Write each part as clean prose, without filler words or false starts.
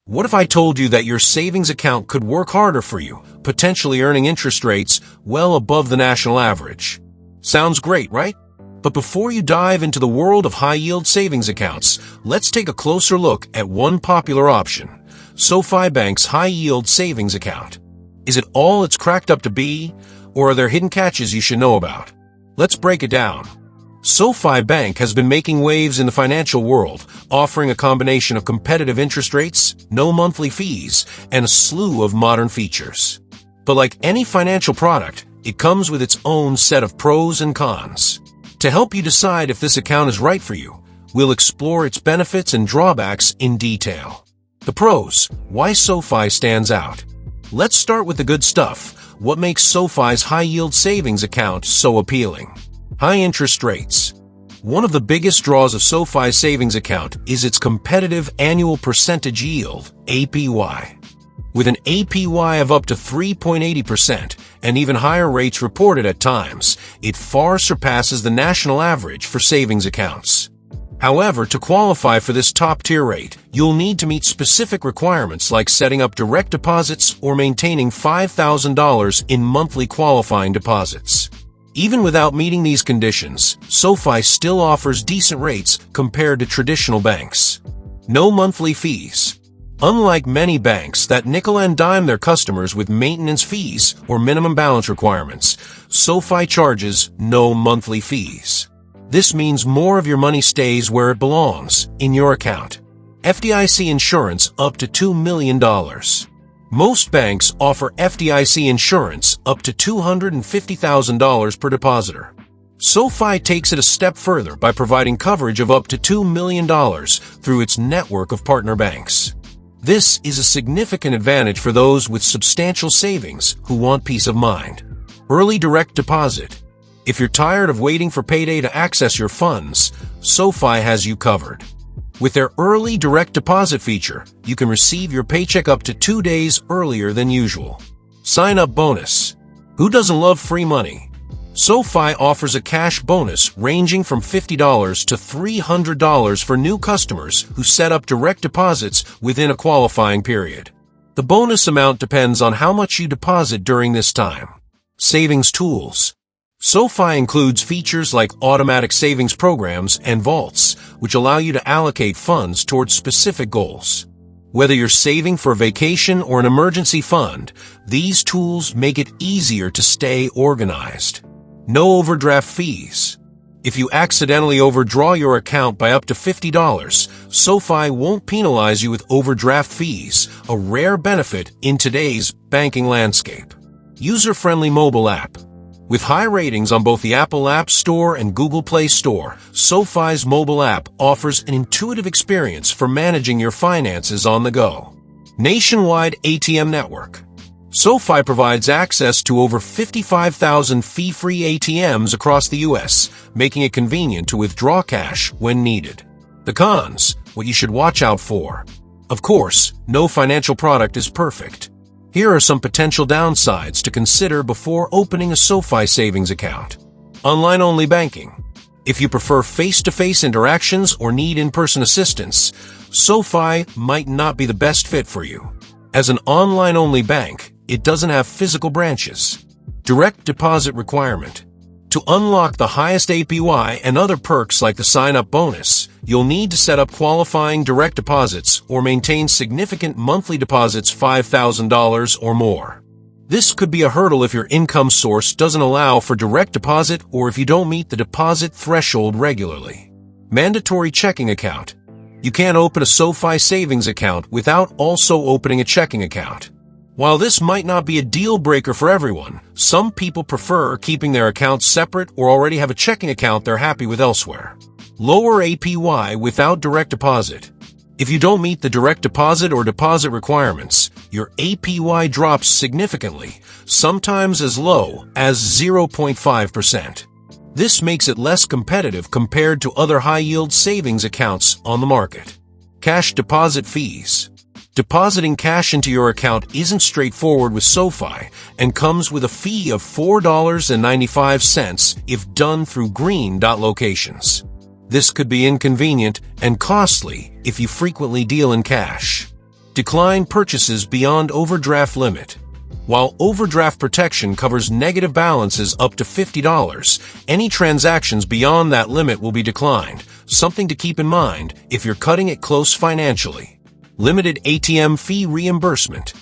What if I told you that your savings account could work harder for you, potentially earning interest rates well above the national average? Sounds great, right? But before you dive into the world of high-yield savings accounts, let's take a closer look at one popular option, Sofi Bank's high-yield savings account. Is it all it's cracked up to be, or are there hidden catches you should know about? Let's break it down. Sofi Bank has been making waves in the financial world, offering a combination of competitive interest rates, no monthly fees, and a slew of modern features. But like any financial product, it comes with its own set of pros and cons. To help you decide if this account is right for you, we'll explore its benefits and drawbacks in detail. The pros: why Sofi stands out. Let's start with the good stuff. What makes Sofi's high-yield savings account so appealing? High interest rates. One of the biggest draws of Sofi's savings account is its competitive annual percentage yield, APY. With an APY of up to 3.80% and even higher rates reported at times, it far surpasses the national average for savings accounts. However, to qualify for this top-tier rate, you'll need to meet specific requirements like setting up direct deposits or maintaining $5,000 in monthly qualifying deposits. Even without meeting these conditions, Sofi still offers decent rates compared to traditional banks. No monthly fees. Unlike many banks that nickel and dime their customers with maintenance fees or minimum balance requirements, Sofi charges no monthly fees. This means more of your money stays where it belongs, in your account. FDIC insurance up to $2 million. Most banks offer FDIC insurance up to $250,000 per depositor. Sofi takes it a step further by providing coverage of up to $2 million through its network of partner banks. This is a significant advantage for those with substantial savings who want peace of mind. Early direct deposit. If you're tired of waiting for payday to access your funds, Sofi has you covered. With their early direct deposit feature, you can receive your paycheck up to 2 days earlier than usual. Sign-up bonus. Who doesn't love free money? Sofi offers a cash bonus ranging from $50 to $300 for new customers who set up direct deposits within a qualifying period. The bonus amount depends on how much you deposit during this time. Savings tools. Sofi includes features like automatic savings programs and vaults, which allow you to allocate funds towards specific goals. Whether you're saving for a vacation or an emergency fund, these tools make it easier to stay organized. No overdraft fees. If you accidentally overdraw your account by up to $50, Sofi won't penalize you with overdraft fees, a rare benefit in today's banking landscape. User-friendly mobile app. With high ratings on both the Apple App Store and Google Play Store, Sofi's mobile app offers an intuitive experience for managing your finances on the go. Nationwide ATM network. Sofi provides access to over 55,000 fee-free ATMs across the U.S., making it convenient to withdraw cash when needed. The cons, what you should watch out for. Of course, no financial product is perfect. Here are some potential downsides to consider before opening a Sofi savings account. Online-only banking. If you prefer face-to-face interactions or need in-person assistance, Sofi might not be the best fit for you. As an online-only bank, it doesn't have physical branches. Direct deposit requirement. To unlock the highest APY and other perks like the sign-up bonus, you'll need to set up qualifying direct deposits or maintain significant monthly deposits $5,000 or more. This could be a hurdle if your income source doesn't allow for direct deposit or if you don't meet the deposit threshold regularly. Mandatory checking account. You can't open a Sofi savings account without also opening a checking account. While this might not be a deal breaker for everyone, some people prefer keeping their accounts separate or already have a checking account they're happy with elsewhere. Lower APY without direct deposit. If you don't meet the direct deposit or deposit requirements, your APY drops significantly, sometimes as low as 0.5%. This makes it less competitive compared to other high-yield savings accounts on the market. Cash deposit fees. Depositing cash into your account isn't straightforward with Sofi and comes with a fee of $4.95 if done through green dot locations. This could be inconvenient and costly if you frequently deal in cash. Decline purchases beyond overdraft limit. While overdraft protection covers negative balances up to $50, any transactions beyond that limit will be declined, something to keep in mind if you're cutting it close financially. Limited ATM fee reimbursement.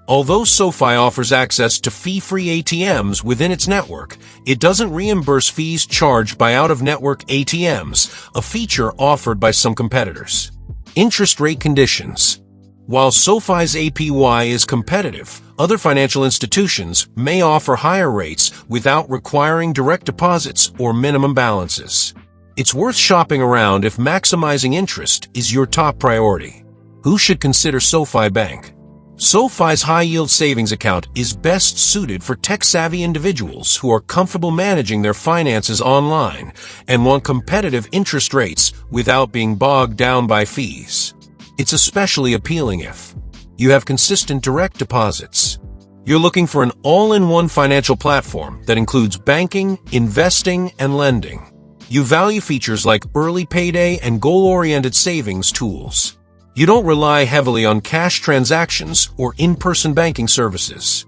Although SoFi offers access to fee-free ATMs within its network, it doesn't reimburse fees charged by out-of-network ATMs, a feature offered by some competitors. Interest rate conditions. While SoFi's APY is competitive, other financial institutions may offer higher rates without requiring direct deposits or minimum balances. It's worth shopping around if maximizing interest is your top priority. Who should consider Sofi Bank? SoFi's high-yield savings account is best suited for tech-savvy individuals who are comfortable managing their finances online and want competitive interest rates without being bogged down by fees. It's especially appealing if you have consistent direct deposits. You're looking for an all-in-one financial platform that includes banking, investing, and lending. You value features like early payday and goal-oriented savings tools. You don't rely heavily on cash transactions or in-person banking services.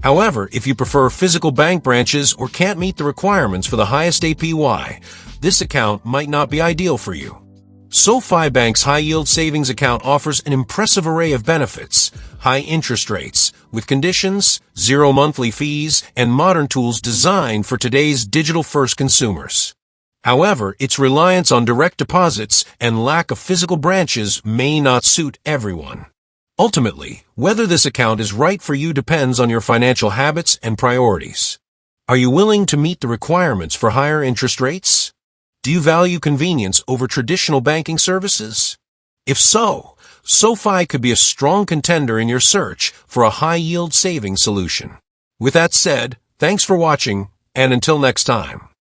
However, if you prefer physical bank branches or can't meet the requirements for the highest APY, this account might not be ideal for you. Sofi Bank's high-yield savings account offers an impressive array of benefits, high interest rates, with conditions, zero monthly fees, and modern tools designed for today's digital-first consumers. However, its reliance on direct deposits and lack of physical branches may not suit everyone. Ultimately, whether this account is right for you depends on your financial habits and priorities. Are you willing to meet the requirements for higher interest rates? Do you value convenience over traditional banking services? If so, SoFi could be a strong contender in your search for a high-yield savings solution. With that said, thanks for watching, and until next time.